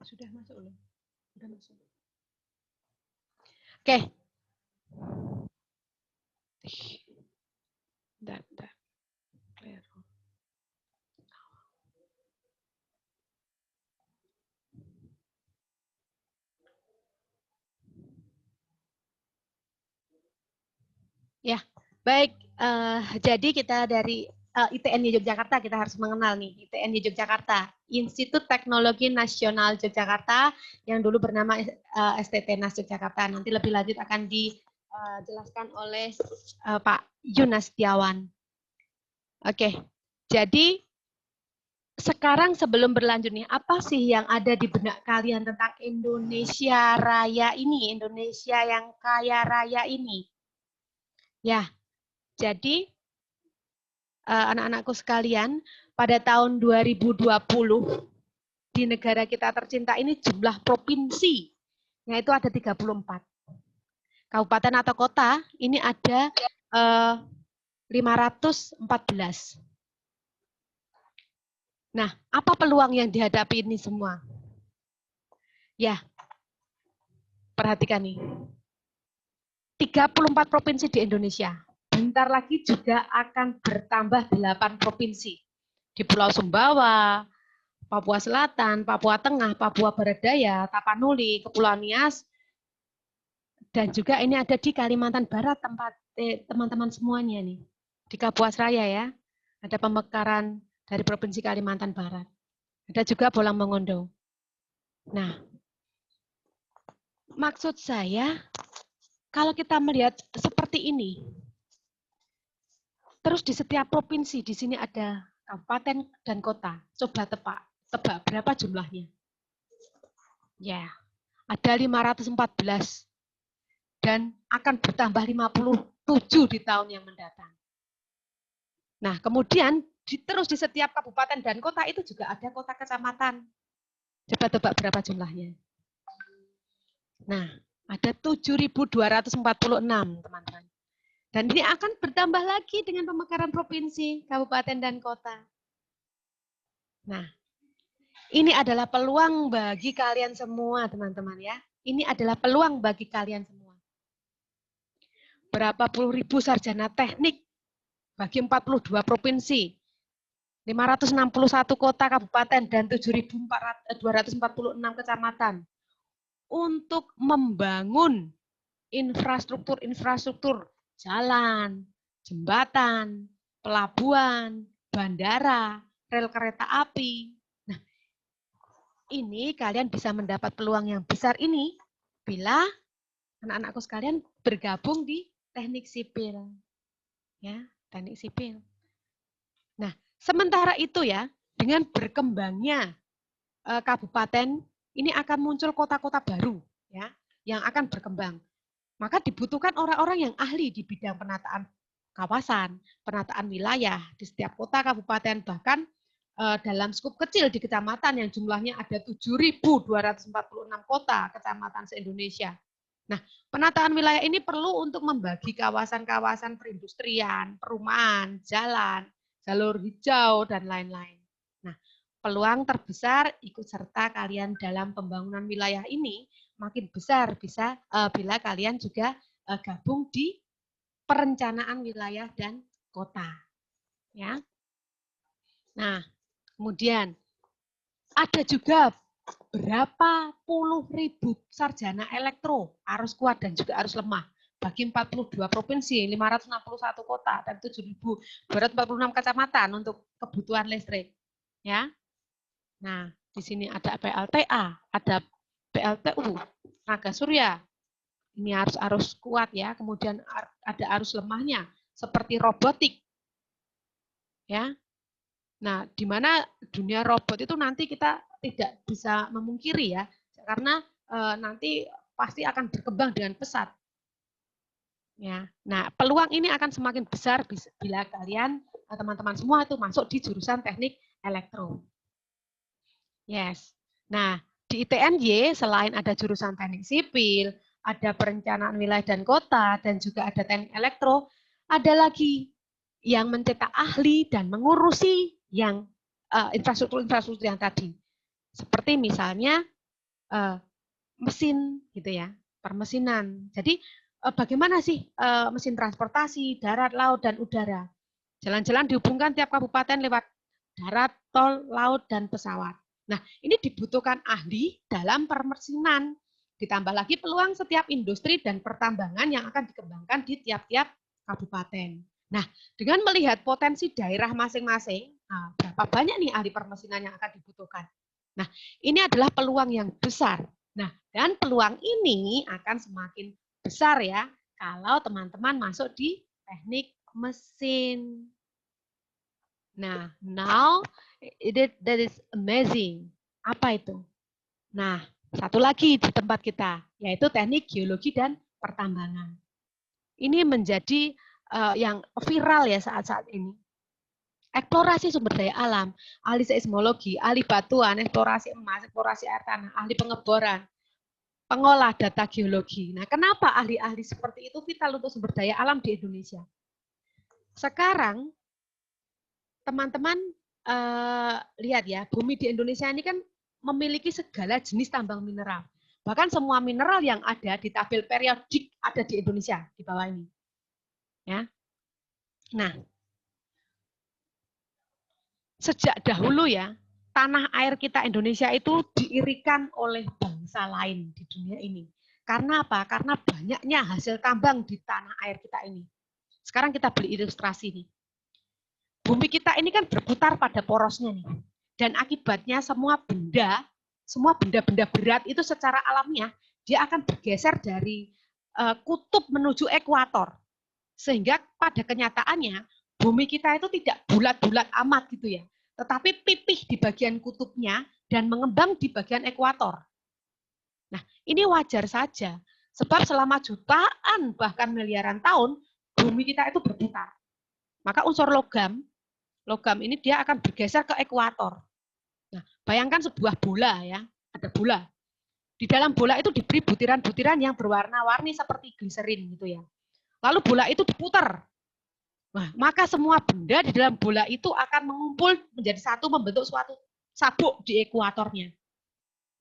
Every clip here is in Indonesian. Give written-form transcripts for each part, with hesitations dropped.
Sudah masuk loh. Sudah masuk. Oke. Bentar. Ya, baik. Jadi kita dari ITN Yogyakarta, kita harus mengenal nih ITN Yogyakarta, Institut Teknologi Nasional Yogyakarta, yang dulu bernama STT Nas Yogyakarta. Nanti lebih lanjut akan dijelaskan oleh Pak Yunas Setiawan. Oke, jadi sekarang sebelum berlanjut nih, apa sih yang ada di benak kalian tentang Indonesia Raya ini, Indonesia yang kaya raya ini? Ya, jadi anak-anakku sekalian, pada tahun 2020 di negara kita tercinta ini jumlah provinsi yaitu ada 34. Kabupaten atau kota ini ada 514. Nah, apa peluang yang dihadapi ini semua? Ya, perhatikan nih. 34 provinsi di Indonesia. Bentar lagi juga akan bertambah 8 provinsi. Di Pulau Sumbawa, Papua Selatan, Papua Tengah, Papua Barat Daya, Tapanuli, Kepulauan Nias, dan juga ini ada di Kalimantan Barat tempat teman-teman semuanya nih. Di Kapuasraya ya, ada pemekaran dari Provinsi Kalimantan Barat. Ada juga Bolang Mongondo. Nah, maksud saya kalau kita melihat seperti ini, terus di setiap provinsi di sini ada kabupaten dan kota. Coba tebak berapa jumlahnya? Ya, ada 514 dan akan bertambah 57 di tahun yang mendatang. Nah, kemudian terus di setiap kabupaten dan kota itu juga ada kota kecamatan. Coba tebak berapa jumlahnya? Nah, ada 7.246, teman-teman. Dan ini akan bertambah lagi dengan pemekaran provinsi, kabupaten, dan kota. Nah, ini adalah peluang bagi kalian semua, teman-teman ya. Ini adalah peluang bagi kalian semua. Berapa puluh ribu sarjana teknik bagi 42 provinsi, 561 kota kabupaten, dan 7.246 kecamatan untuk membangun infrastruktur jalan, jembatan, pelabuhan, bandara, rel kereta api. Nah, ini kalian bisa mendapat peluang yang besar ini bila anak-anakku sekalian bergabung di teknik sipil. Ya, teknik sipil. Nah, sementara itu ya, dengan berkembangnya kabupaten, ini akan muncul kota-kota baru ya, yang akan berkembang. Maka dibutuhkan orang-orang yang ahli di bidang penataan kawasan, penataan wilayah di setiap kota, kabupaten, bahkan dalam skup kecil di kecamatan yang jumlahnya ada 7.246 kota kecamatan se-Indonesia. Nah, penataan wilayah ini perlu untuk membagi kawasan-kawasan perindustrian, perumahan, jalan, jalur hijau, dan lain-lain. Nah, peluang terbesar ikut serta kalian dalam pembangunan wilayah ini makin besar bisa bila kalian juga gabung di perencanaan wilayah dan kota. Ya. Nah, kemudian ada juga berapa puluh ribu sarjana elektro, arus kuat dan juga arus lemah bagi 42 provinsi, 561 kota dan 7.246 kecamatan untuk kebutuhan listrik. Ya. Nah, di sini ada PLTA, ada PLTU, tenaga surya. Ini arus kuat ya, kemudian ada arus lemahnya seperti robotik. Ya. Nah, di mana dunia robot itu nanti kita tidak bisa memungkiri ya, karena nanti pasti akan berkembang dengan pesat. Ya. Nah, peluang ini akan semakin besar bila kalian teman-teman semua itu masuk di jurusan teknik elektro. Yes. Nah, di ITNY selain ada jurusan teknik sipil, ada perencanaan wilayah dan kota, dan juga ada teknik elektro, ada lagi yang mencetak ahli dan mengurusi yang infrastruktur-infrastruktur yang tadi. Seperti misalnya mesin gitu ya, permesinan. Jadi bagaimana sih mesin transportasi darat, laut dan udara? Jalan-jalan dihubungkan tiap kabupaten lewat darat, tol, laut dan pesawat. Nah, ini dibutuhkan ahli dalam permesinan. Ditambah lagi peluang setiap industri dan pertambangan yang akan dikembangkan di tiap-tiap kabupaten. Nah, dengan melihat potensi daerah masing-masing, nah, berapa banyak nih ahli permesinan yang akan dibutuhkan? Nah, ini adalah peluang yang besar. Nah, dan peluang ini akan semakin besar ya kalau teman-teman masuk di teknik mesin. Nah, now that is amazing. Apa itu? Nah, satu lagi di tempat kita, yaitu teknik geologi dan pertambangan. Ini menjadi yang viral ya saat-saat ini. Eksplorasi sumber daya alam, ahli seismologi, ahli batuan, eksplorasi emas, eksplorasi air tanah, ahli pengeboran, pengolah data geologi. Nah, kenapa ahli-ahli seperti itu vital untuk sumber daya alam di Indonesia? Sekarang, teman-teman lihat ya, bumi di Indonesia ini kan memiliki segala jenis tambang mineral. Bahkan semua mineral yang ada di tabel periodik ada di Indonesia di bawah ini. Ya. Nah, sejak dahulu ya, tanah air kita Indonesia itu diirikan oleh bangsa lain di dunia ini. Karena apa? Karena banyaknya hasil tambang di tanah air kita ini. Sekarang kita beli ilustrasi nih. Bumi kita ini kan berputar pada porosnya nih. Dan akibatnya semua benda-benda berat itu secara alamiah dia akan bergeser dari kutub menuju ekuator. Sehingga pada kenyataannya bumi kita itu tidak bulat-bulat amat gitu ya, tetapi pipih di bagian kutubnya dan mengembang di bagian ekuator. Nah, ini wajar saja, sebab selama jutaan bahkan miliaran tahun bumi kita itu berputar. Maka unsur logam ini dia akan bergeser ke ekuator. Nah, bayangkan sebuah bola ya, ada bola. Di dalam bola itu diberi butiran-butiran yang berwarna-warni seperti gliserin gitu ya. Lalu bola itu diputar. Nah, maka semua benda di dalam bola itu akan mengumpul menjadi satu membentuk suatu sabuk di ekuatornya.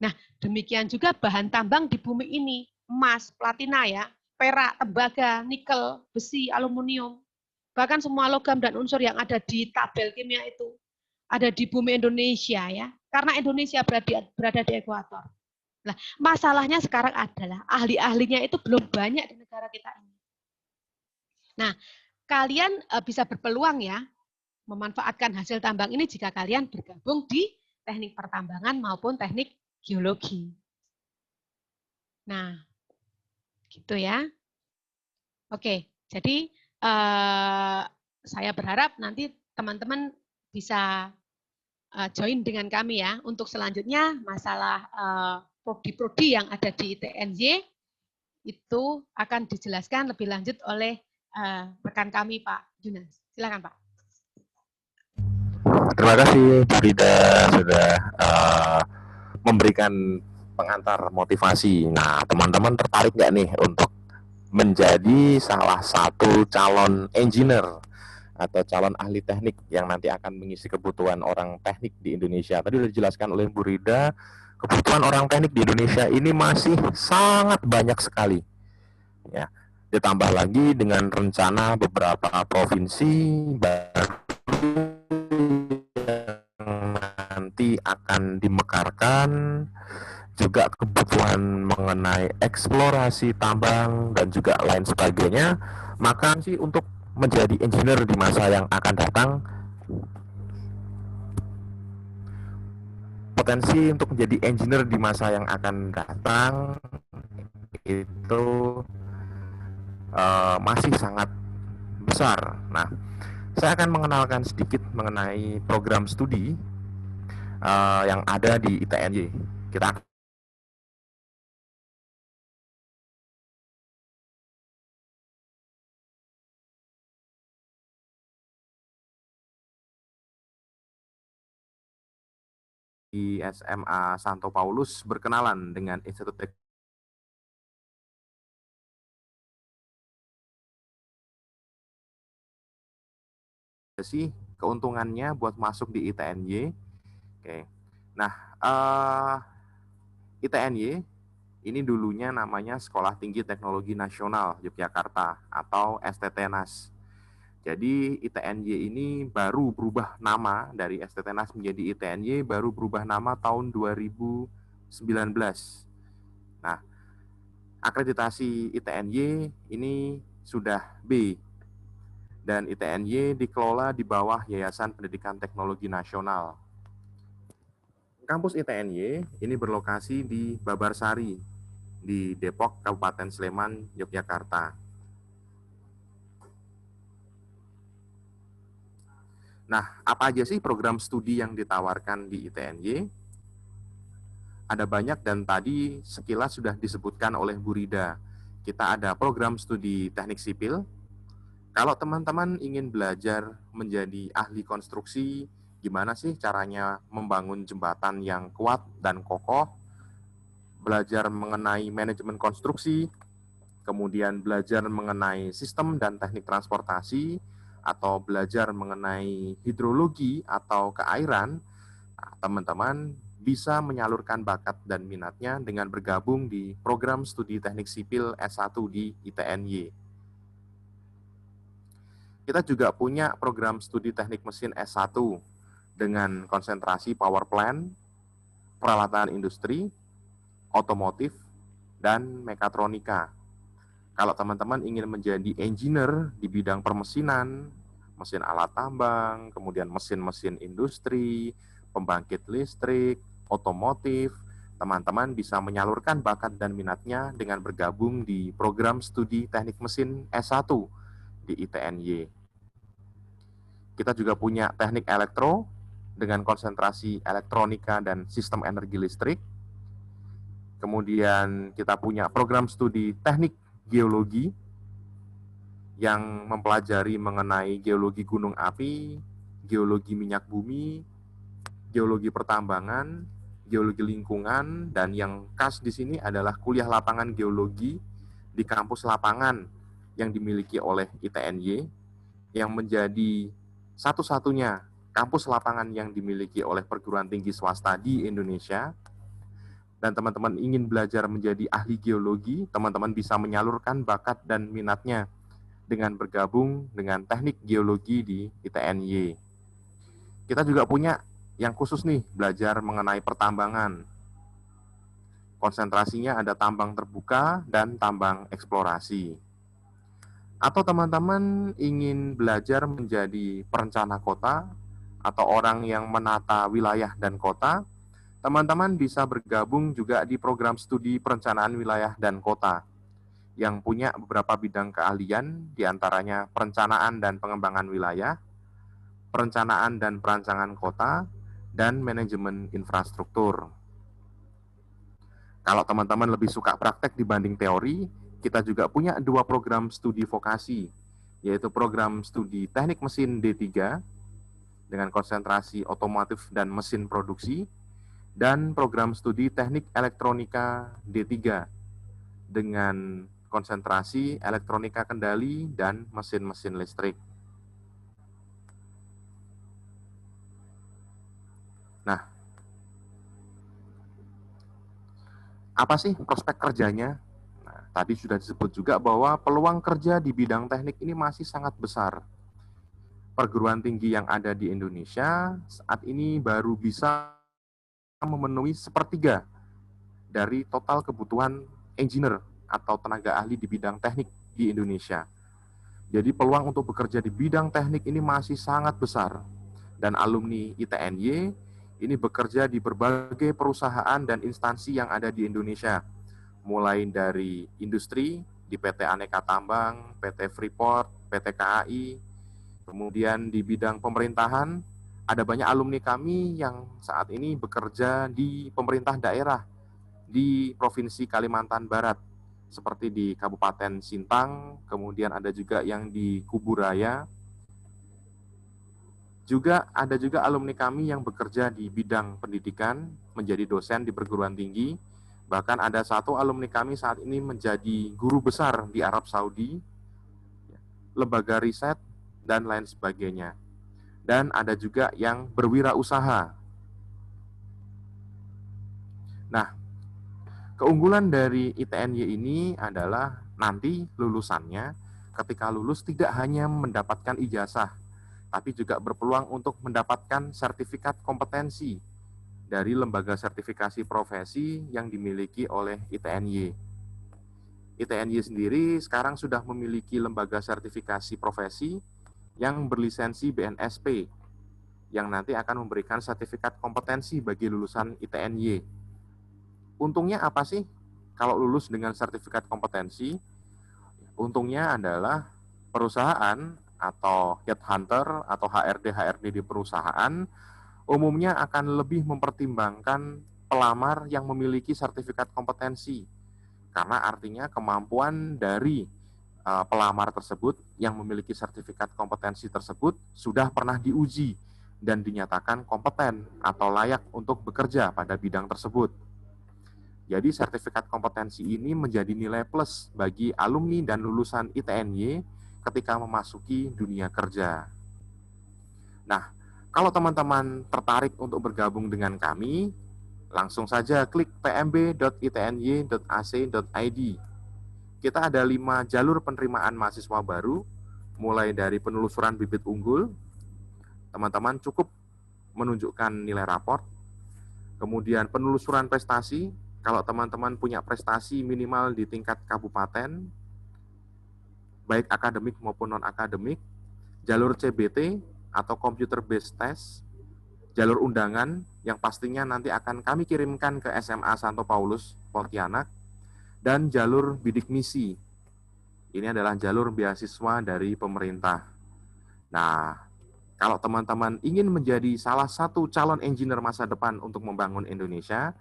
Nah, demikian juga bahan tambang di bumi ini, emas, platina ya, perak, tembaga, nikel, besi, aluminium, bahkan semua logam dan unsur yang ada di tabel kimia itu ada di bumi Indonesia ya, karena Indonesia berada di ekuator. Nah, masalahnya sekarang adalah ahli-ahlinya itu belum banyak di negara kita ini. Nah, kalian bisa berpeluang ya memanfaatkan hasil tambang ini jika kalian bergabung di teknik pertambangan maupun teknik geologi. Nah, gitu ya. Oke, jadi saya berharap nanti teman-teman bisa join dengan kami ya. Untuk selanjutnya masalah prodi-prodi yang ada di ITNY itu akan dijelaskan lebih lanjut oleh rekan kami Pak Junas. Silakan Pak. Terima kasih Bu Rida sudah memberikan pengantar motivasi. Nah, teman-teman tertarik nggak nih untuk menjadi salah satu calon engineer atau calon ahli teknik yang nanti akan mengisi kebutuhan orang teknik di Indonesia? Tadi sudah dijelaskan oleh Bu Rida, kebutuhan orang teknik di Indonesia ini masih sangat banyak sekali. Ya, ditambah lagi dengan rencana beberapa provinsi baru nanti akan dimekarkan, juga kebutuhan mengenai eksplorasi tambang dan juga lain sebagainya. Maka sih untuk menjadi engineer di masa yang akan datang, potensi untuk menjadi engineer di masa yang akan datang itu masih sangat besar. Nah, saya akan mengenalkan sedikit mengenai program studi yang ada di ITNY. Kita di SMA Santo Paulus berkenalan dengan Institut sih keuntungannya buat masuk di ITNY. Oke. Nah, ITNY ini dulunya namanya Sekolah Tinggi Teknologi Nasional Yogyakarta atau STTNAS. Jadi ITNY ini baru berubah nama dari STTNAS menjadi ITNY, baru berubah nama tahun 2019. Nah, akreditasi ITNY ini sudah B, dan ITNY dikelola di bawah Yayasan Pendidikan Teknologi Nasional. Kampus ITNY ini berlokasi di Babarsari, di Depok, Kabupaten Sleman, Yogyakarta. Nah, apa aja sih program studi yang ditawarkan di ITNY? Ada banyak dan tadi sekilas sudah disebutkan oleh Bu Rida. Kita ada program studi teknik sipil. Kalau teman-teman ingin belajar menjadi ahli konstruksi, gimana sih caranya membangun jembatan yang kuat dan kokoh, belajar mengenai manajemen konstruksi, kemudian belajar mengenai sistem dan teknik transportasi, atau belajar mengenai hidrologi atau keairan, teman-teman bisa menyalurkan bakat dan minatnya dengan bergabung di program studi teknik sipil S1 di ITNY. Kita juga punya program studi teknik mesin S1 dengan konsentrasi power plant, peralatan industri, otomotif, dan mekatronika. Kalau teman-teman ingin menjadi engineer di bidang permesinan, mesin alat tambang, kemudian mesin-mesin industri, pembangkit listrik, otomotif, teman-teman bisa menyalurkan bakat dan minatnya dengan bergabung di program studi teknik mesin S1 di ITNY. Kita juga punya teknik elektro dengan konsentrasi elektronika dan sistem energi listrik. Kemudian kita punya program studi teknik geologi yang mempelajari mengenai geologi gunung api, geologi minyak bumi, geologi pertambangan, geologi lingkungan, dan yang khas di sini adalah kuliah lapangan geologi di kampus lapangan yang dimiliki oleh ITNY, yang menjadi satu-satunya kampus lapangan yang dimiliki oleh perguruan tinggi swasta di Indonesia. Dan teman-teman ingin belajar menjadi ahli geologi, teman-teman bisa menyalurkan bakat dan minatnya dengan bergabung dengan teknik geologi di ITNY. Kita juga punya yang khusus nih, belajar mengenai pertambangan. Konsentrasinya ada tambang terbuka dan tambang eksplorasi. Atau teman-teman ingin belajar menjadi perencana kota atau orang yang menata wilayah dan kota, teman-teman bisa bergabung juga di program studi perencanaan wilayah dan kota yang punya beberapa bidang keahlian, diantaranya perencanaan dan pengembangan wilayah, perencanaan dan perancangan kota, dan manajemen infrastruktur. Kalau teman-teman lebih suka praktek dibanding teori, kita juga punya 2 program studi vokasi, yaitu program studi teknik mesin D3 dengan konsentrasi otomotif dan mesin produksi, dan program studi teknik elektronika D3 dengan konsentrasi elektronika kendali dan mesin-mesin listrik. Nah, apa sih prospek kerjanya? Nah, tadi sudah disebut juga bahwa peluang kerja di bidang teknik ini masih sangat besar. Perguruan tinggi yang ada di Indonesia saat ini baru bisa memenuhi sepertiga dari total kebutuhan engineer atau tenaga ahli di bidang teknik di Indonesia. Jadi peluang untuk bekerja di bidang teknik ini masih sangat besar. Dan alumni ITNY ini bekerja di berbagai perusahaan dan instansi yang ada di Indonesia. Mulai dari industri, di PT Aneka Tambang, PT Freeport, PT KAI, kemudian di bidang pemerintahan, ada banyak alumni kami yang saat ini bekerja di pemerintah daerah di Provinsi Kalimantan Barat, seperti di Kabupaten Sintang, kemudian ada juga yang di Kuburaya. Juga ada juga alumni kami yang bekerja di bidang pendidikan, menjadi dosen di perguruan tinggi. Bahkan ada satu alumni kami saat ini menjadi guru besar di Arab Saudi, lembaga riset, dan lain sebagainya. Dan ada juga yang berwirausaha. Nah, Keunggulan dari ITNY ini adalah nanti lulusannya ketika lulus tidak hanya mendapatkan ijazah, tapi juga berpeluang untuk mendapatkan sertifikat kompetensi dari lembaga sertifikasi profesi yang dimiliki oleh ITNY. ITNY sendiri sekarang sudah memiliki lembaga sertifikasi profesi yang berlisensi BNSP, yang nanti akan memberikan sertifikat kompetensi bagi lulusan ITNY. Untungnya apa sih kalau lulus dengan sertifikat kompetensi? Untungnya adalah perusahaan atau headhunter atau HRD-HRD di perusahaan umumnya akan lebih mempertimbangkan pelamar yang memiliki sertifikat kompetensi, karena artinya kemampuan dari pelamar tersebut yang memiliki sertifikat kompetensi tersebut sudah pernah diuji dan dinyatakan kompeten atau layak untuk bekerja pada bidang tersebut. Jadi sertifikat kompetensi ini menjadi nilai plus bagi alumni dan lulusan ITNY ketika memasuki dunia kerja. Nah, kalau teman-teman tertarik untuk bergabung dengan kami, langsung saja klik pmb.itny.ac.id. Kita ada 5 jalur penerimaan mahasiswa baru, mulai dari penelusuran bibit unggul. Teman-teman cukup menunjukkan nilai raport. Kemudian penelusuran prestasi, kalau teman-teman punya prestasi minimal di tingkat kabupaten, baik akademik maupun non-akademik, jalur CBT atau Computer Based Test, jalur undangan yang pastinya nanti akan kami kirimkan ke SMA Santo Paulus, Pontianak, dan jalur bidik misi. Ini adalah jalur beasiswa dari pemerintah. Nah, kalau teman-teman ingin menjadi salah satu calon engineer masa depan untuk membangun Indonesia,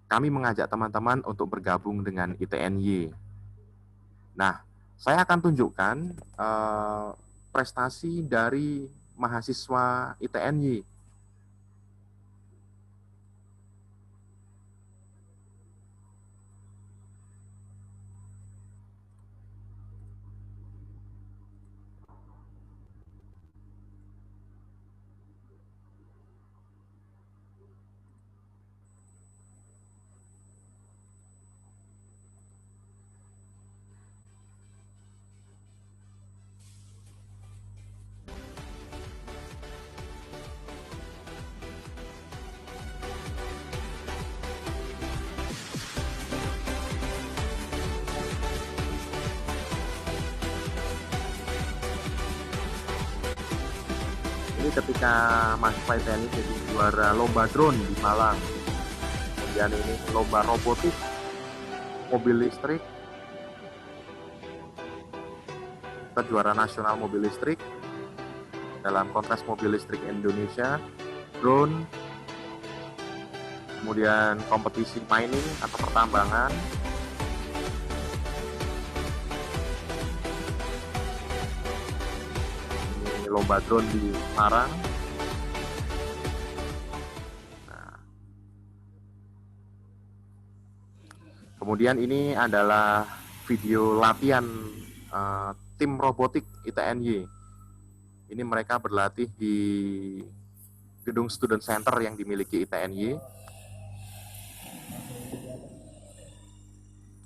kami mengajak teman-teman untuk bergabung dengan ITNY. Nah, saya akan tunjukkan prestasi dari mahasiswa ITNY. Ini ketika mahasiswa ITNY jadi juara lomba drone di Malang. Kemudian ini lomba robotik, mobil listrik. Kita juara nasional mobil listrik dalam kontes mobil listrik Indonesia, drone. Kemudian kompetisi mining atau pertambangan. Lomba drone di Semarang. Nah. Kemudian ini adalah video latihan tim robotik ITNY. Ini mereka berlatih di gedung Student Center yang dimiliki ITNY.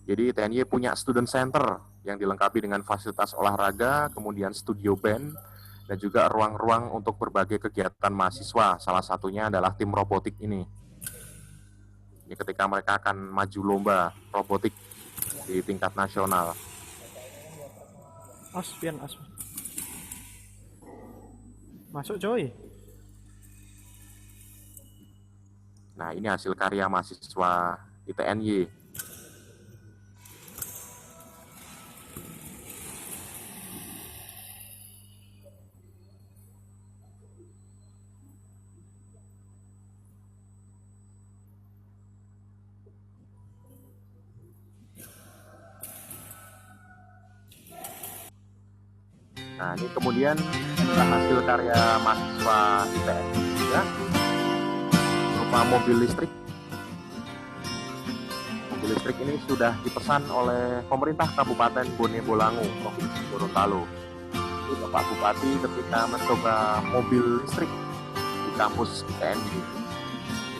Jadi ITNY punya Student Center yang dilengkapi dengan fasilitas olahraga, kemudian studio band, dan juga ruang-ruang untuk berbagai kegiatan mahasiswa. Salah satunya adalah tim robotik ini. Ini ketika mereka akan maju lomba robotik di tingkat nasional. Masuk coy. Nah, ini hasil karya mahasiswa ITNY. Nah, ini kemudian adalah hasil karya mahasiswa ITNY juga, berupa mobil listrik. Mobil listrik ini sudah dipesan oleh pemerintah Kabupaten Bone Bolango, Provinsi Gorontalo. Ini Bapak Bupati ketika mencoba mobil listrik di kampus ITNY.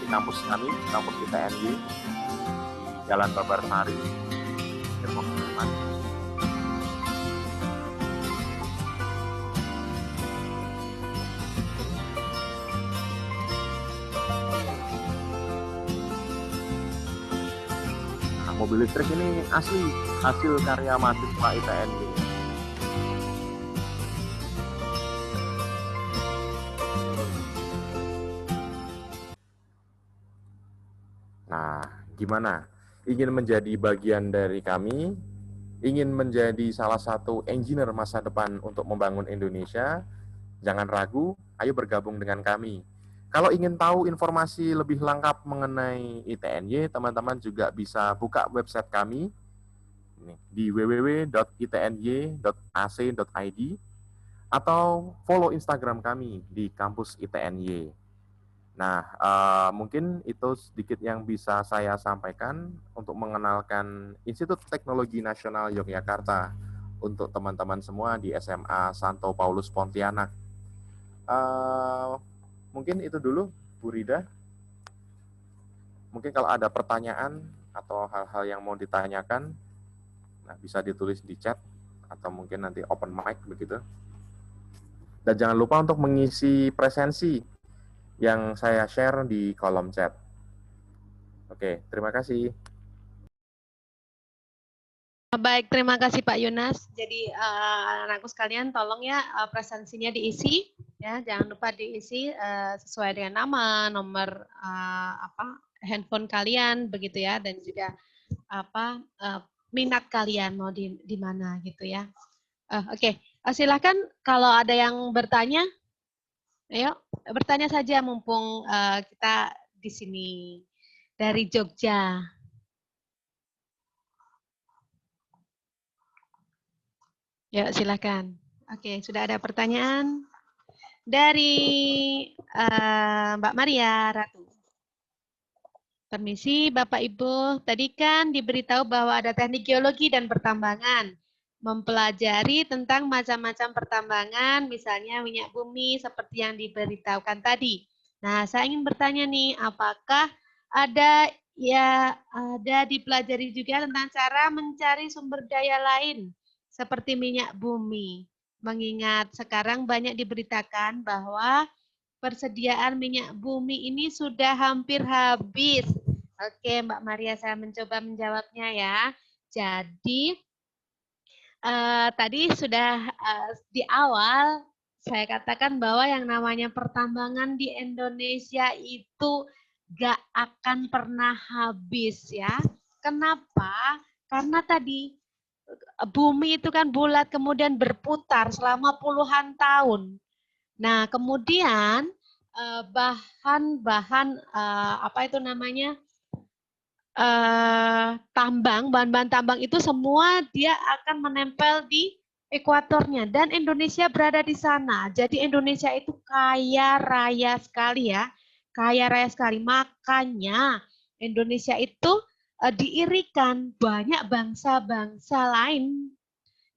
Di kampus kami, kampus ITNY, di Jalan Babarsari, Depok, Sleman. Nah, mobil listrik ini asli hasil karya mahasiswa ITNY. Nah, gimana? Ingin menjadi bagian dari kami, ingin menjadi salah satu engineer masa depan untuk membangun Indonesia, jangan ragu, ayo bergabung dengan kami. Kalau ingin tahu informasi lebih lengkap mengenai ITNY, teman-teman juga bisa buka website kami di www.itny.ac.id atau follow Instagram kami di kampus ITNY. Nah, mungkin itu sedikit yang bisa saya sampaikan untuk mengenalkan Institut Teknologi Nasional Yogyakarta untuk teman-teman semua di SMA Santo Paulus Pontianak. Mungkin itu dulu, Bu Rida. Mungkin kalau ada pertanyaan atau hal-hal yang mau ditanyakan, nah bisa ditulis di chat atau mungkin nanti open mic begitu. Dan jangan lupa untuk mengisi presensi yang saya share di kolom chat. Oke, terima kasih. Baik, terima kasih Pak Yunas. Jadi anak-anakku sekalian tolong ya presensinya diisi ya, jangan lupa diisi sesuai dengan nama, nomor handphone kalian begitu ya, dan juga minat kalian mau di mana gitu ya. Oke. Silakan kalau ada yang bertanya. Ayo, bertanya saja mumpung kita di sini dari Jogja. Ya, silakan. Oke, sudah ada pertanyaan dari Mbak Maria Ratu. Permisi Bapak Ibu, tadi kan diberitahu bahwa ada teknik geologi dan pertambangan. Mempelajari tentang macam-macam pertambangan, misalnya minyak bumi seperti yang diberitahukan tadi. Nah, saya ingin bertanya nih, apakah ada dipelajari juga tentang cara mencari sumber daya lain seperti minyak bumi? Mengingat sekarang banyak diberitakan bahwa persediaan minyak bumi ini sudah hampir habis. Oke, Mbak Maria, saya mencoba menjawabnya ya. Jadi, tadi sudah di awal saya katakan bahwa yang namanya pertambangan di Indonesia itu gak akan pernah habis ya. Kenapa? Karena tadi bumi itu kan bulat kemudian berputar selama puluhan tahun. Nah, kemudian bahan-bahan bahan-bahan tambang itu semua dia akan menempel di ekuatornya dan Indonesia berada di sana. Jadi Indonesia itu kaya raya sekali ya, kaya raya sekali. Makanya Indonesia itu diirikan banyak bangsa-bangsa lain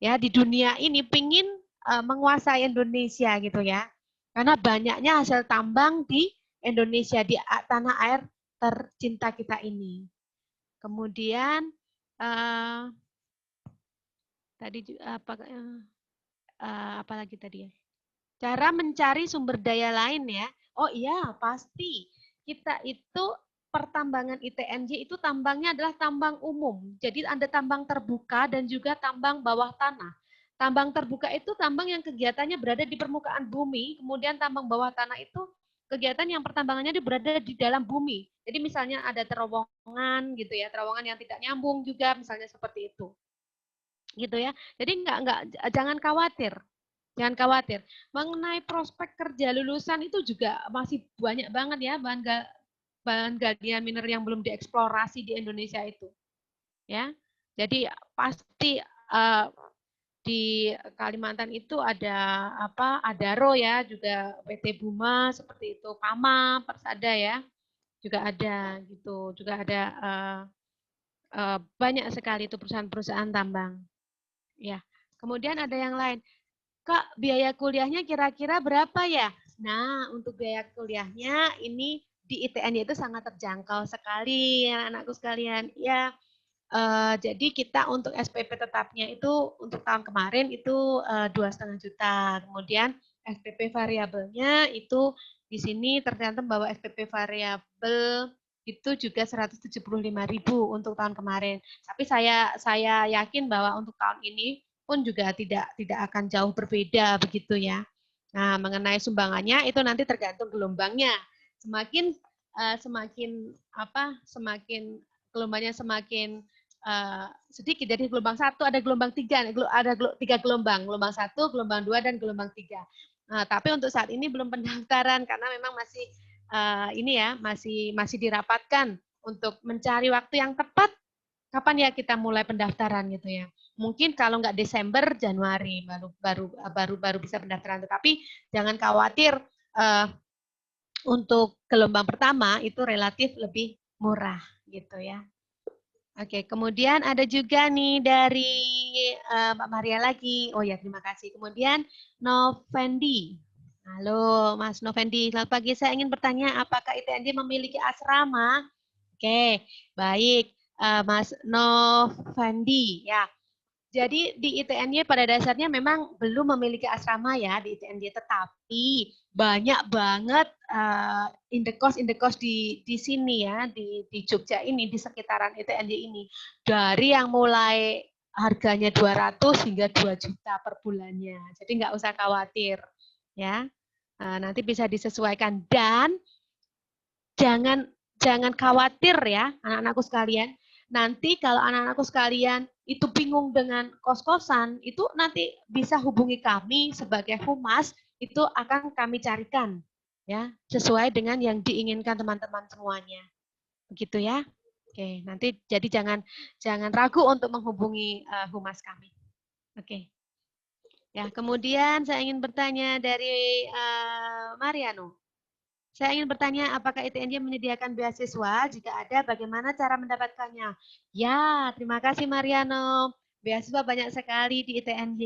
ya di dunia ini pingin menguasai Indonesia gitu ya. Karena banyaknya hasil tambang di Indonesia, di tanah air tercinta kita ini. Kemudian tadi apa lagi tadi ya? Cara mencari sumber daya lain ya. Oh iya, pasti. Kita itu pertambangan ITNJ itu tambangnya adalah tambang umum. Jadi ada tambang terbuka dan juga tambang bawah tanah. Tambang terbuka itu tambang yang kegiatannya berada di permukaan bumi, kemudian tambang bawah tanah itu kegiatan yang pertambangannya berada di dalam bumi. Jadi misalnya ada terowongan gitu ya, terowongan yang tidak nyambung juga misalnya seperti itu. Gitu ya. Jadi jangan khawatir. Jangan khawatir. Mengenai prospek kerja lulusan itu juga masih banyak banget ya bahan galian mineral yang belum dieksplorasi di Indonesia itu. Ya. Jadi pasti di Kalimantan itu ada Adaro ya, juga PT Buma seperti itu, Pama, Persada ya. Juga ada gitu, juga ada banyak sekali itu perusahaan-perusahaan tambang. Ya. Kemudian ada yang lain. Kak, biaya kuliahnya kira-kira berapa ya? Nah, untuk biaya kuliahnya ini di ITN itu sangat terjangkau sekali anak-anakku sekalian. Ya, jadi kita untuk SPP tetapnya itu untuk tahun kemarin itu 2,5 juta. Kemudian SPP variabelnya itu di sini tercantum bahwa SPP variabel itu juga 175.000 untuk tahun kemarin. Tapi saya yakin bahwa untuk tahun ini pun juga tidak akan jauh berbeda begitu ya. Nah, mengenai sumbangannya itu nanti tergantung gelombangnya. Semakin semakin gelombangnya semakin sedikit. Jadi gelombang 1 ada gelombang 3, ada 3 gelombang 1, gelombang 2 dan gelombang 3. Nah, tapi untuk saat ini belum pendaftaran karena memang masih ini ya, masih dirapatkan untuk mencari waktu yang tepat kapan ya kita mulai pendaftaran gitu ya. Mungkin kalau nggak Desember, Januari baru bisa pendaftaran. Tetapi jangan khawatir, untuk gelombang pertama itu relatif lebih murah gitu ya. Oke, kemudian ada juga nih dari Mbak Maria lagi. Oh ya, terima kasih. Kemudian Novendi. Halo Mas Novendi, selamat pagi. Saya ingin bertanya apakah ITNJ memiliki asrama? Oke, baik. Mas Novendi, ya. Jadi di ITNY pada dasarnya memang belum memiliki asrama ya di ITNY, tetapi banyak banget indekos di sini ya, di Jogja ini, di sekitaran ITNY ini. Dari yang mulai harganya 200 hingga 2 juta per bulannya. Jadi nggak usah khawatir ya. Nanti bisa disesuaikan dan jangan khawatir ya anak-anakku sekalian. Nanti kalau anak-anakku sekalian itu bingung dengan kos-kosan, itu nanti bisa hubungi kami sebagai humas, itu akan kami carikan ya, sesuai dengan yang diinginkan teman-teman semuanya. Begitu ya. Oke, nanti jadi jangan ragu untuk menghubungi humas kami. Oke. Ya, kemudian saya ingin bertanya dari Mariano. Saya ingin bertanya, apakah ITNJ menyediakan beasiswa? Jika ada, bagaimana cara mendapatkannya? Ya, terima kasih Mariano. Beasiswa banyak sekali di ITNJ.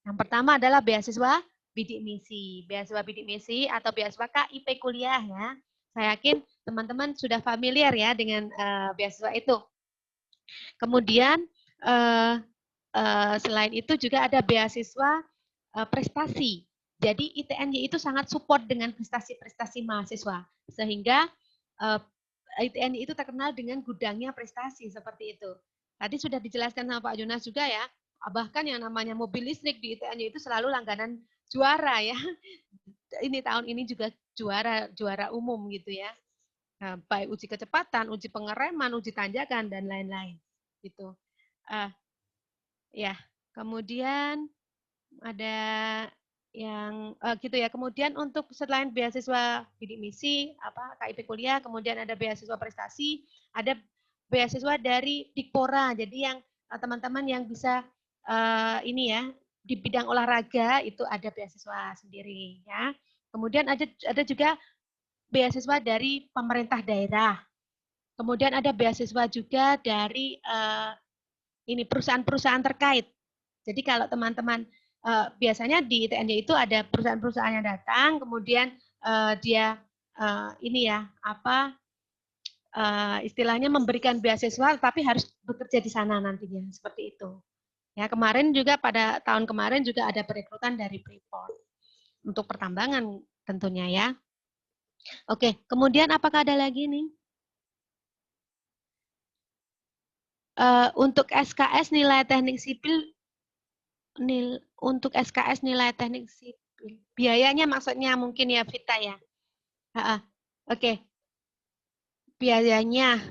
Yang pertama adalah beasiswa bidik misi. Beasiswa bidik misi atau beasiswa KIP kuliah ya. Saya yakin teman-teman sudah familiar ya dengan beasiswa itu. Kemudian selain itu juga ada beasiswa prestasi. Jadi ITNY itu sangat support dengan prestasi-prestasi mahasiswa, sehingga ITNY itu terkenal dengan gudangnya prestasi seperti itu. Tadi sudah dijelaskan sama Pak Jonas juga ya, bahkan yang namanya mobil listrik di ITNY itu selalu langganan juara ya. Ini tahun ini juga juara umum gitu ya. Nah, baik uji kecepatan, uji pengereman, uji tanjakan dan lain-lain gitu. Ya, kemudian ada yang gitu ya. Kemudian untuk selain beasiswa bidik misi, KIP kuliah, kemudian ada beasiswa prestasi, ada beasiswa dari Dikpora. Jadi yang teman-teman yang bisa ini ya di bidang olahraga itu ada beasiswa sendiri ya. Kemudian ada juga beasiswa dari pemerintah daerah. Kemudian ada beasiswa juga dari ini perusahaan-perusahaan terkait. Jadi kalau teman-teman biasanya di ITNJ itu ada perusahaan-perusahaan yang datang, kemudian dia ini ya istilahnya memberikan beasiswa, tapi harus bekerja di sana nantinya seperti itu. Ya kemarin juga pada tahun kemarin juga ada perekrutan dari Freeport untuk pertambangan tentunya ya. Oke, kemudian apakah ada lagi nih? Untuk SKS nilai teknik sipil untuk SKS nilai teknik sipil. Biayanya maksudnya mungkin ya Vita ya. Oke. Biayanya.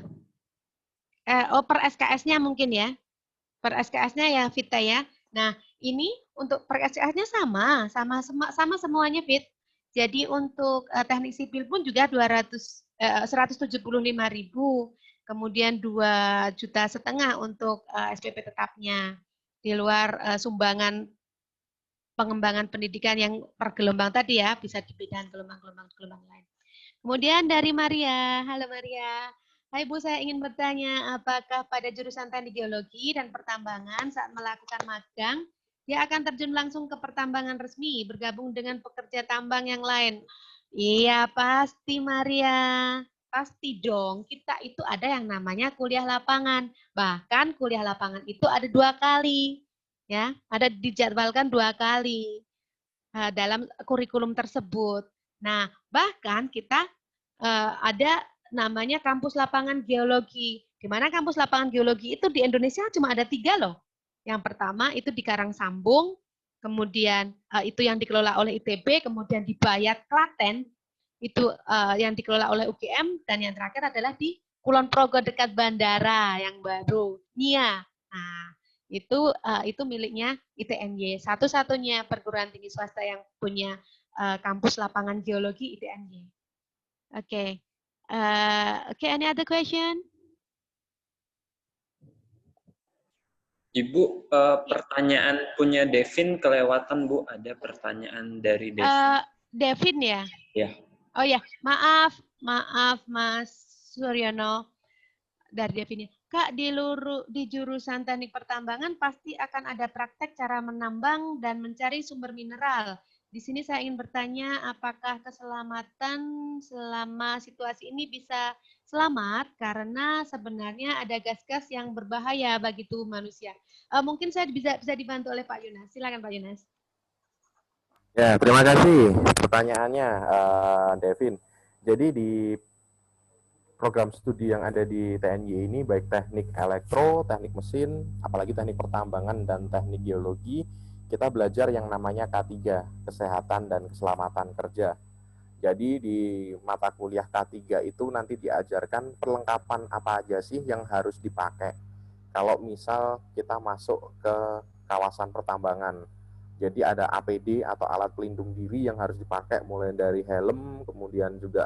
Per SKS-nya mungkin ya. Per SKS-nya ya Vita ya. Nah, ini untuk per SKS-nya sama semuanya Fit. Jadi untuk teknik sipil pun juga 175.000. Kemudian 2,5 juta untuk SPP tetapnya. Di luar sumbangan pengembangan pendidikan yang per gelombang tadi ya, bisa dibedakan gelombang lain. Kemudian dari Maria, halo Maria. Hai Bu, saya ingin bertanya, apakah pada jurusan teknik geologi dan pertambangan saat melakukan magang, dia akan terjun langsung ke pertambangan resmi, bergabung dengan pekerja tambang yang lain? Iya, pasti Maria. Pasti dong, kita itu ada yang namanya kuliah lapangan. Bahkan kuliah lapangan itu ada 2 kali. Ya, ada dijadwalkan 2 kali dalam kurikulum tersebut. Nah, bahkan kita ada namanya kampus lapangan geologi. Di mana kampus lapangan geologi itu di Indonesia cuma ada 3 loh. Yang pertama itu di Karangsambung, kemudian itu yang dikelola oleh ITB, kemudian di Bayat, Klaten, itu yang dikelola oleh UGM, dan yang terakhir adalah di Kulon Progo dekat bandara yang baru, NIA. Nah, itu miliknya ITNY. Satu-satunya perguruan tinggi swasta yang punya kampus lapangan geologi ITNY. Oke. Okay, any other question? Ibu, pertanyaan punya Devin kelewatan, Bu. Ada pertanyaan dari Devin. Devin ya? Ya. Oh ya, maaf Mas Suryono dari Devin. Kak, di jurusan teknik pertambangan pasti akan ada praktek cara menambang dan mencari sumber mineral. Di sini saya ingin bertanya, apakah keselamatan selama situasi ini bisa selamat karena sebenarnya ada gas-gas yang berbahaya bagi tubuh manusia. Mungkin saya bisa dibantu oleh Pak Yunas. Silakan Pak Yunas. Ya, terima kasih pertanyaannya, Devin. Jadi di program studi yang ada di TNY ini, baik teknik elektro, teknik mesin, apalagi teknik pertambangan dan teknik geologi, kita belajar yang namanya K3, Kesehatan dan Keselamatan Kerja. Jadi di mata kuliah K3 itu nanti diajarkan perlengkapan apa aja sih yang harus dipakai kalau misal kita masuk ke kawasan pertambangan. Jadi ada APD atau alat pelindung diri yang harus dipakai, mulai dari helm, kemudian juga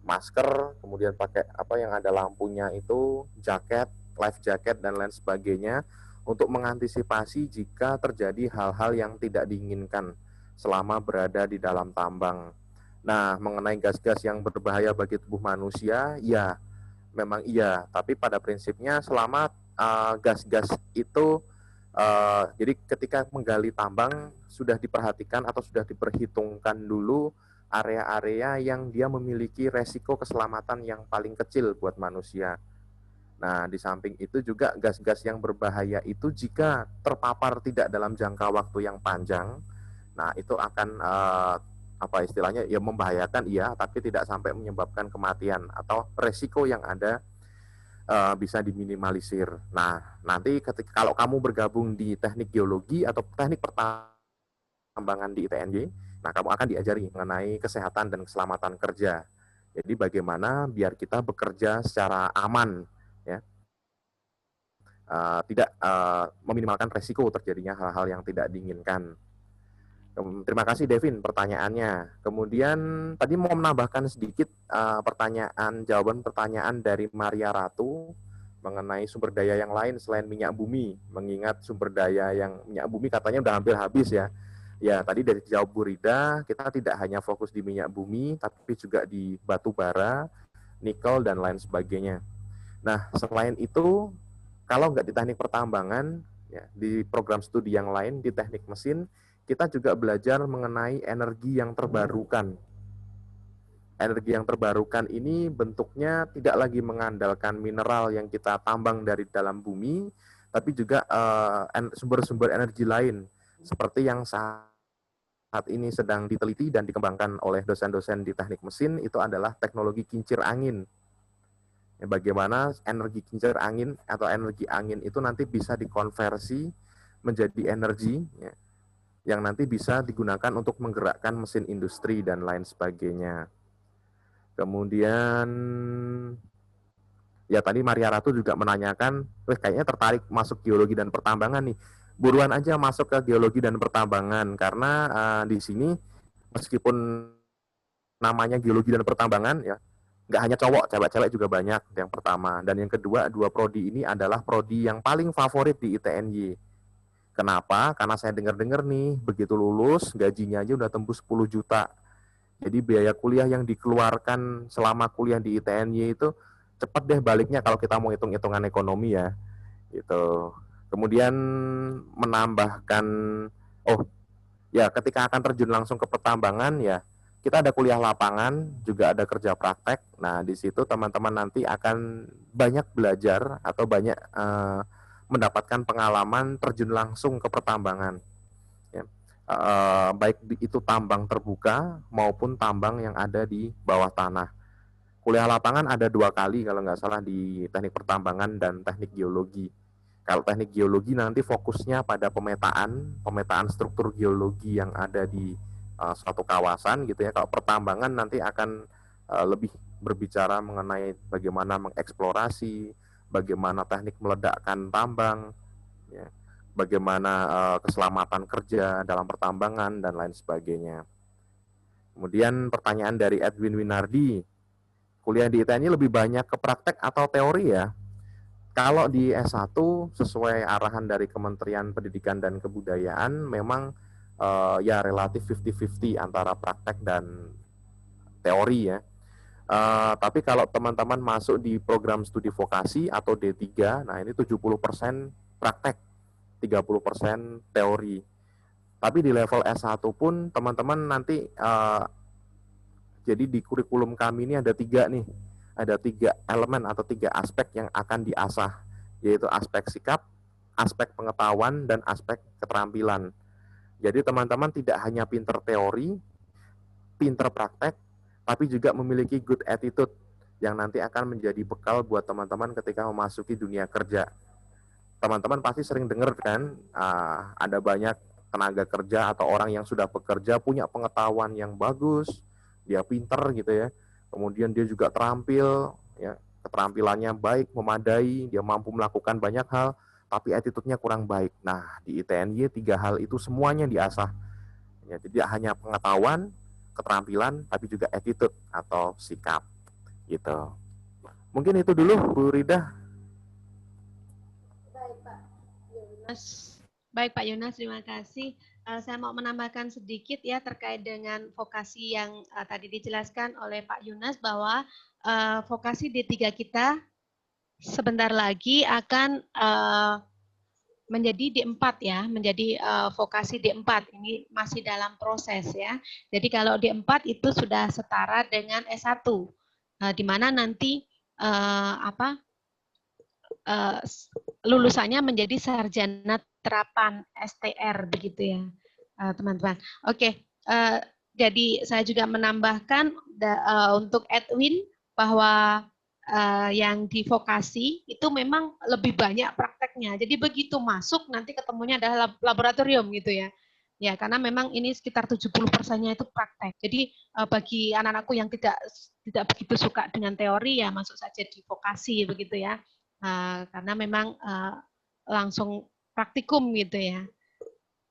masker, kemudian pakai apa yang ada lampunya itu, jaket, life jacket dan lain sebagainya untuk mengantisipasi jika terjadi hal-hal yang tidak diinginkan selama berada di dalam tambang. Nah, mengenai gas-gas yang berbahaya bagi tubuh manusia, ya memang iya, tapi pada prinsipnya selama gas-gas itu jadi ketika menggali tambang sudah diperhatikan atau sudah diperhitungkan dulu area-area yang dia memiliki resiko keselamatan yang paling kecil buat manusia. Nah, di samping itu juga gas-gas yang berbahaya itu jika terpapar tidak dalam jangka waktu yang panjang, nah itu akan apa istilahnya ya membahayakan iya, tapi tidak sampai menyebabkan kematian atau resiko yang ada bisa diminimalisir. Nah, nanti ketika kalau kamu bergabung di teknik geologi atau teknik pertambangan di ITNY, nah kamu akan diajari mengenai kesehatan dan keselamatan kerja. Jadi bagaimana biar kita bekerja secara aman, ya, tidak meminimalkan resiko terjadinya hal-hal yang tidak diinginkan. Terima kasih Devin pertanyaannya. Kemudian tadi mau menambahkan sedikit jawaban pertanyaan dari Maria Ratu mengenai sumber daya yang lain selain minyak bumi. Mengingat sumber daya yang minyak bumi katanya udah hampir habis ya. Ya, tadi dari jawab Bu Rida, kita tidak hanya fokus di minyak bumi, tapi juga di batu bara, nikel, dan lain sebagainya. Nah, selain itu, kalau nggak di teknik pertambangan, ya, di program studi yang lain, di teknik mesin, kita juga belajar mengenai energi yang terbarukan. Energi yang terbarukan ini bentuknya tidak lagi mengandalkan mineral yang kita tambang dari dalam bumi, tapi juga sumber-sumber energi lain, seperti yang saat ini sedang diteliti dan dikembangkan oleh dosen-dosen di teknik mesin, itu adalah teknologi kincir angin. Bagaimana energi kincir angin atau energi angin itu nanti bisa dikonversi menjadi energi, ya, yang nanti bisa digunakan untuk menggerakkan mesin industri dan lain sebagainya. Kemudian, ya tadi Maria Ratu juga menanyakan, kayaknya tertarik masuk geologi dan pertambangan nih. Buruan aja masuk ke geologi dan pertambangan, karena di sini meskipun namanya geologi dan pertambangan, ya nggak hanya cowok, cewek-cewek juga banyak, yang pertama. Dan yang kedua, dua prodi ini adalah prodi yang paling favorit di ITNY. Kenapa? Karena saya dengar-dengar nih, begitu lulus, gajinya aja udah tembus 10 juta. Jadi biaya kuliah yang dikeluarkan selama kuliah di ITNY itu cepat deh baliknya kalau kita mau hitung-hitungan ekonomi ya. Gitu. Kemudian menambahkan, oh ya ketika akan terjun langsung ke pertambangan ya, kita ada kuliah lapangan, juga ada kerja praktek. Nah, di situ teman-teman nanti akan banyak belajar atau banyak mendapatkan pengalaman terjun langsung ke pertambangan. Ya. Baik itu tambang terbuka maupun tambang yang ada di bawah tanah. Kuliah lapangan ada 2 kali kalau nggak salah di teknik pertambangan dan teknik geologi. Kalau teknik geologi nanti fokusnya pada pemetaan struktur geologi yang ada di suatu kawasan gitu ya. Kalau pertambangan nanti akan lebih berbicara mengenai bagaimana mengeksplorasi, bagaimana teknik meledakkan tambang, ya, bagaimana keselamatan kerja dalam pertambangan dan lain sebagainya. Kemudian pertanyaan dari Edwin Winardi, kuliah di ITN lebih banyak ke praktek atau teori ya? Kalau di S1 sesuai arahan dari Kementerian Pendidikan dan Kebudayaan memang ya relatif 50-50 antara praktek dan teori ya. Tapi kalau teman-teman masuk di program studi vokasi atau D3, nah ini 70% praktek, 30% teori. Tapi di level S1 pun teman-teman nanti jadi di kurikulum kami ini ada 3 nih. Ada 3 elemen atau 3 aspek yang akan diasah, yaitu aspek sikap, aspek pengetahuan, dan aspek keterampilan. Jadi teman-teman tidak hanya pinter teori, pinter praktek, tapi juga memiliki good attitude yang nanti akan menjadi bekal buat teman-teman ketika memasuki dunia kerja. Teman-teman pasti sering dengar kan, ada banyak tenaga kerja atau orang yang sudah bekerja punya pengetahuan yang bagus, dia pinter gitu ya, kemudian dia juga terampil, ya, keterampilannya baik, memadai, dia mampu melakukan banyak hal, tapi attitude-nya kurang baik. Nah, di ITNY 3 hal itu semuanya diasah. Ya, tidak hanya pengetahuan, keterampilan, tapi juga attitude atau sikap. Gitu. Mungkin itu dulu, Bu Rida. Baik Pak Yunas, terima kasih. Saya mau menambahkan sedikit ya terkait dengan vokasi yang tadi dijelaskan oleh Pak Yunas bahwa vokasi D3 kita sebentar lagi akan menjadi D4 ya, menjadi vokasi D4. Ini masih dalam proses ya. Jadi kalau D4 itu sudah setara dengan S1, di mana nanti lulusannya menjadi sarjana terapan STR begitu ya, teman-teman. Oke, jadi saya juga menambahkan untuk Edwin bahwa yang di vokasi itu memang lebih banyak prakteknya. Jadi begitu masuk nanti ketemunya adalah laboratorium gitu ya. Ya, karena memang ini sekitar 70%-nya itu praktek. Jadi bagi anak-anakku yang tidak begitu suka dengan teori ya masuk saja di vokasi begitu ya. Karena memang langsung praktikum gitu ya.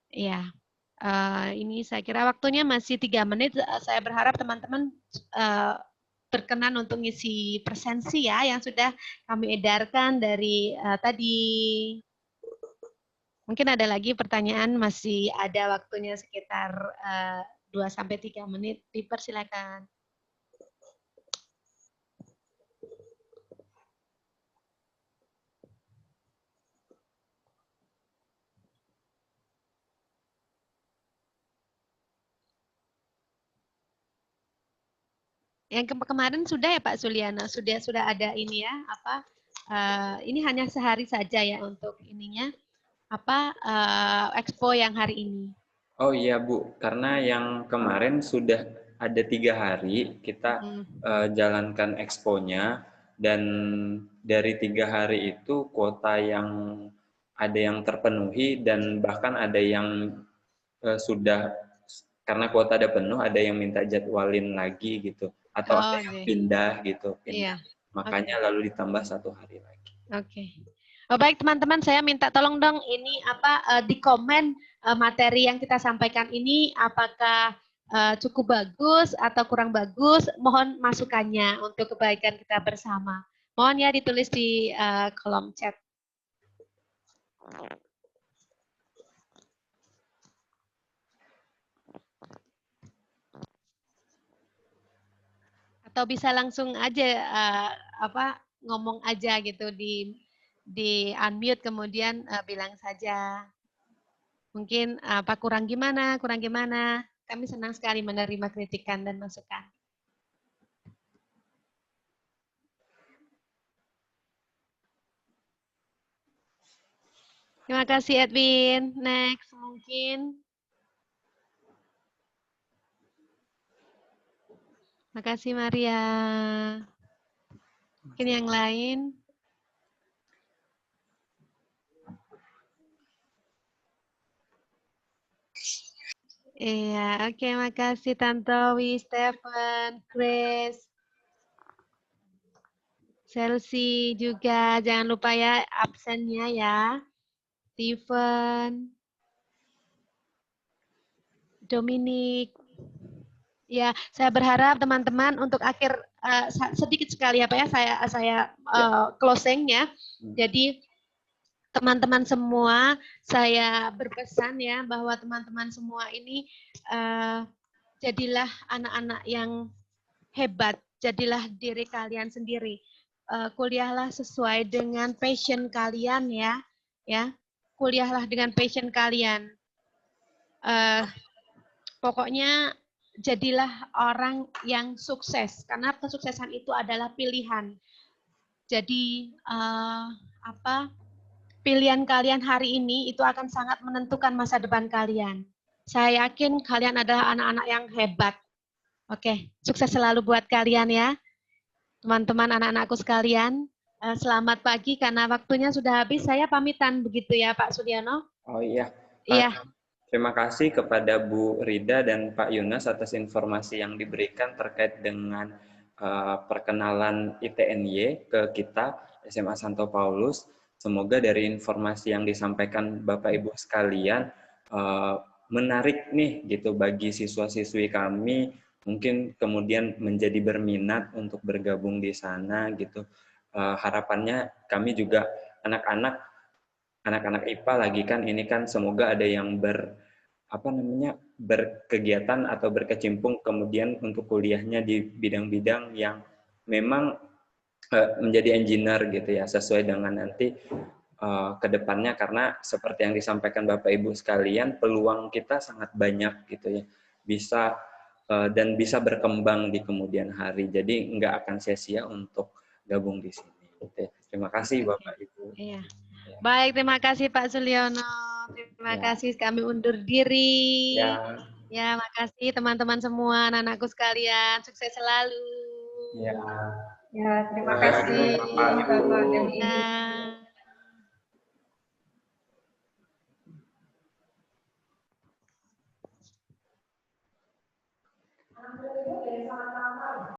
Ya, ini saya kira waktunya masih 3 menit. Saya berharap teman-teman berkenan untuk ngisi presensi ya yang sudah kami edarkan dari tadi. Mungkin ada lagi pertanyaan, masih ada waktunya sekitar 2-3 menit. Dipersilakan. Yang kemarin sudah ya Pak Suliana, sudah ada ini ya, ini hanya sehari saja ya untuk ininya, expo yang hari ini. Oh iya Bu, karena yang kemarin sudah ada 3 hari kita jalankan exponya, dan dari 3 hari itu kuota yang ada yang terpenuhi dan bahkan ada yang sudah, karena kuota ada penuh, ada yang minta jadwalin lagi gitu, atau ada yang pindah gitu, pindah. Makanya lalu ditambah 1 hari lagi. Oke. Baik teman-teman, saya minta tolong dong ini di komen materi yang kita sampaikan ini apakah cukup bagus atau kurang bagus. Mohon masukannya untuk kebaikan kita bersama. Mohon ya ditulis di kolom chat. Atau bisa langsung aja ngomong aja gitu di unmute kemudian bilang saja. Mungkin kurang gimana. Kami senang sekali menerima kritikan dan masukan. Terima kasih Edwin. Next mungkin. Terima kasih Maria. Mungkin yang lain. Iya, oke, makasih Tantowi, Stephen, Grace, Chelsea juga. Jangan lupa ya absennya ya. Stephen, Dominic. Ya, saya berharap teman-teman untuk akhir sedikit sekali ya Pak ya saya closing ya. Jadi teman-teman semua, saya berpesan ya bahwa teman-teman semua ini jadilah anak-anak yang hebat, jadilah diri kalian sendiri. Kuliahlah sesuai dengan passion kalian ya, kuliahlah dengan passion kalian. Pokoknya jadilah orang yang sukses, karena kesuksesan itu adalah pilihan. Jadi pilihan kalian hari ini itu akan sangat menentukan masa depan kalian. Saya yakin kalian adalah anak-anak yang hebat. Oke, sukses selalu buat kalian ya. Teman-teman anak-anakku sekalian, selamat pagi karena waktunya sudah habis. Saya pamitan begitu ya Pak Suryono. Oh iya. Iya. Terima kasih kepada Bu Rida dan Pak Yunus atas informasi yang diberikan terkait dengan perkenalan ITNY ke kita, SMA Santo Paulus. Semoga dari informasi yang disampaikan Bapak Ibu sekalian menarik nih gitu bagi siswa-siswi kami, mungkin kemudian menjadi berminat untuk bergabung di sana gitu. Harapannya kami juga anak-anak IPA lagi kan ini kan semoga ada yang berkegiatan atau berkecimpung kemudian untuk kuliahnya di bidang-bidang yang memang menjadi engineer gitu ya, sesuai dengan nanti ke depannya, karena seperti yang disampaikan Bapak Ibu sekalian, peluang kita sangat banyak gitu ya, bisa dan bisa berkembang di kemudian hari. Jadi nggak akan sia-sia untuk gabung di sini. Gitu ya. Terima kasih Bapak Ibu. Iya. Baik, terima kasih Pak Sulyono. Terima kasih, kami undur diri. Ya, makasih teman-teman semua, anak-anakku sekalian. Sukses selalu. Ya, terima kasih Bapak dan Ibu. Ya.